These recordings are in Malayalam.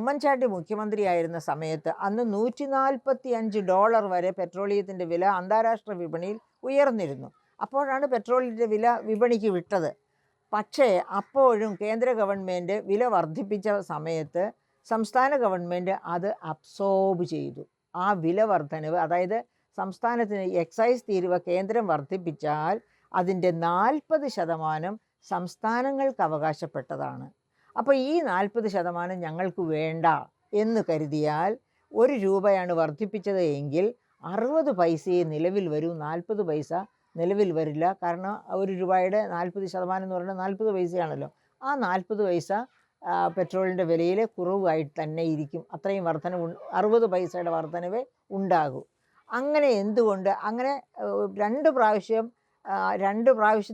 ഉമ്മൻചാണ്ടി മുഖ്യമന്ത്രിയായിരുന്ന സമയത്ത് അന്ന് $145 വരെ പെട്രോളിയത്തിൻ്റെ വില അന്താരാഷ്ട്ര വിപണിയിൽ ഉയർന്നിരുന്നു. അപ്പോഴാണ് പെട്രോളിൻ്റെ വില വിപണിക്ക് വിട്ടത്. പക്ഷേ അപ്പോഴും കേന്ദ്ര ഗവൺമെൻറ് വില വർദ്ധിപ്പിച്ച സമയത്ത് സംസ്ഥാന ഗവൺമെൻറ് അത് അബ്സോർബ് ചെയ്തു. ആ വില വർധനവ്, അതായത് സംസ്ഥാനത്തിന് എക്സൈസ് തീരുവ കേന്ദ്രം വർദ്ധിപ്പിച്ചാൽ അതിൻ്റെ 40% സംസ്ഥാനങ്ങൾക്ക് അവകാശപ്പെട്ടതാണ്. അപ്പോൾ ഈ 40% ഞങ്ങൾക്ക് വേണ്ട എന്ന് കരുതിയാൽ ₹1 വർദ്ധിപ്പിച്ചത് എങ്കിൽ 60 പൈസയെ നിലവിൽ വരൂ, 40 പൈസ നിലവിൽ വരില്ല. കാരണം ₹1 40% എന്ന് പറയുന്നത് 40 പൈസയാണല്ലോ. ആ 40 പൈസ പെട്രോളിൻ്റെ വിലയിൽ കുറവായിട്ട് തന്നെ ഇരിക്കും. അത്രയും വർധനവ്, 60 പൈസയുടെ വർധനവേ ഉണ്ടാകൂ. അങ്ങനെ എന്തുകൊണ്ട് അങ്ങനെ 2 പ്രാവശ്യം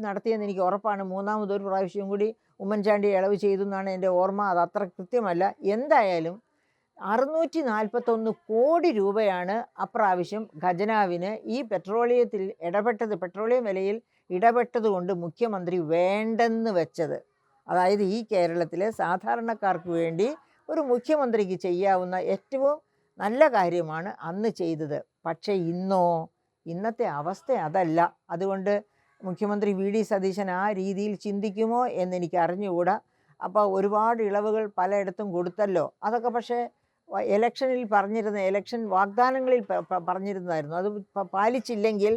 നടത്തിയെന്ന് എനിക്ക് ഉറപ്പാണ്. മൂന്നാമതൊരു പ്രാവശ്യം കൂടി ഉമ്മൻചാണ്ടി ഇളവ് ചെയ്തു എന്നാണ് എൻ്റെ ഓർമ്മ. അത് അത്ര കൃത്യമല്ല. എന്തായാലും 641 കോടി രൂപയാണ് അപ്രാവശ്യം ഖജനാവിന് ഈ പെട്രോളിയം വിലയിൽ ഇടപെട്ടതുകൊണ്ട് മുഖ്യമന്ത്രി വേണ്ടെന്ന് വെച്ചത്. അതായത് ഈ കേരളത്തിലെ സാധാരണക്കാർക്ക് വേണ്ടി ഒരു മുഖ്യമന്ത്രിക്ക് ചെയ്യാവുന്ന ഏറ്റവും നല്ല കാര്യമാണ് അന്ന് ചെയ്തത്. പക്ഷേ ഇന്നത്തെ അവസ്ഥ അതല്ല. അതുകൊണ്ട് മുഖ്യമന്ത്രി വി.ഡി. സതീശൻ ആ രീതിയിൽ ചിന്തിക്കുമോ എന്നെനിക്ക് അറിഞ്ഞുകൂടാ. അപ്പോൾ ഒരുപാട് ഇളവുകൾ പലയിടത്തും കൊടുത്തല്ലോ. അതൊക്കെ പക്ഷേ ഇലക്ഷൻ വാഗ്ദാനങ്ങളിൽ പറഞ്ഞിരുന്നതായിരുന്നു. അത് പാലിച്ചില്ലെങ്കിൽ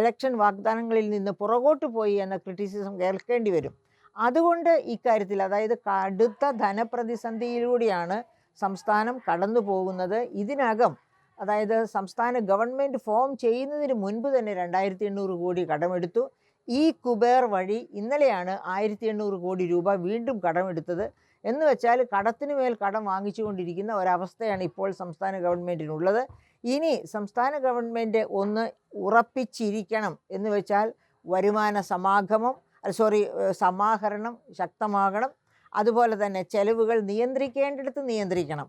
ഇലക്ഷൻ വാഗ്ദാനങ്ങളിൽ നിന്ന് പുറകോട്ട് പോയി എന്ന ക്രിറ്റിസിസം കേൾക്കേണ്ടി വരും. അതുകൊണ്ട് ഇക്കാര്യത്തിൽ, അതായത് കടുത്ത ധനപ്രതിസന്ധിയിലൂടെയാണ് സംസ്ഥാനം കടന്നു പോകുന്നത്. ഇതിനകം, അതായത് സംസ്ഥാന ഗവൺമെൻറ് ഫോം ചെയ്യുന്നതിന് മുൻപ് തന്നെ 2800 കോടി കടമെടുത്തു. ഈ കുബേർ വഴി ഇന്നലെയാണ് 1800 കോടി രൂപ വീണ്ടും കടമെടുത്തത്. എന്ന് വെച്ചാൽ കടത്തിനു മേൽ കടം വാങ്ങിച്ചുകൊണ്ടിരിക്കുന്ന ഒരവസ്ഥയാണ് ഇപ്പോൾ സംസ്ഥാന ഗവൺമെൻറ്റിനുള്ളത്. ഇനി സംസ്ഥാന ഗവൺമെൻറ് ഒന്ന് ഉറപ്പിച്ചിരിക്കണം എന്ന് വെച്ചാൽ വരുമാന സമാഹരണം ശക്തമാകണം. അതുപോലെ തന്നെ ചെലവുകൾ നിയന്ത്രിക്കേണ്ടിടത്ത് നിയന്ത്രിക്കണം.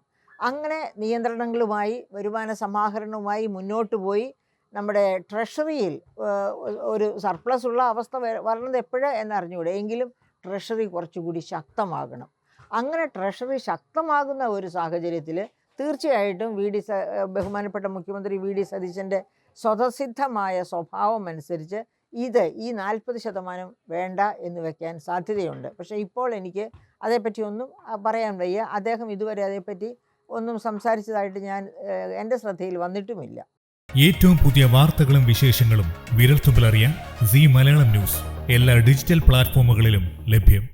അങ്ങനെ നിയന്ത്രണങ്ങളുമായി വരുമാന സമാഹരണവുമായി മുന്നോട്ട് പോയി നമ്മുടെ ട്രഷറിയിൽ ഒരു സർപ്ലസ് ഉള്ള അവസ്ഥ വരണത് എപ്പോഴാണ് എന്നറിഞ്ഞുകൂടെ. എങ്കിലും ട്രഷറി കുറച്ചുകൂടി ശക്തമാകണം. അങ്ങനെ ട്രഷറി ശക്തമാകുന്ന ഒരു സാഹചര്യത്തിൽ തീർച്ചയായിട്ടും ബഹുമാനപ്പെട്ട മുഖ്യമന്ത്രി വി.ഡി. സതീശൻ്റെ സ്വതസിദ്ധമായ സ്വഭാവം അനുസരിച്ച് ഈ 40% വേണ്ട എന്ന് വയ്ക്കാൻ സാധ്യതയുണ്ട്. പക്ഷേ ഇപ്പോൾ എനിക്ക് അതേപ്പറ്റി ഒന്നും പറയാൻ വയ്യ. അദ്ദേഹം ഇതുവരെ അതേപ്പറ്റി ഒന്നും സംസാരിച്ചതായിട്ട് എൻ്റെ ശ്രദ്ധയിൽ വന്നിട്ടുമില്ല. ഏറ്റവും പുതിയ വാർത്തകളും വിശേഷങ്ങളും വിരൽത്തുമ്പിലറിയാൻ സീ മലയാളം ന്യൂസ് എല്ലാ ഡിജിറ്റൽ പ്ലാറ്റ്ഫോമുകളിലും ലഭ്യം.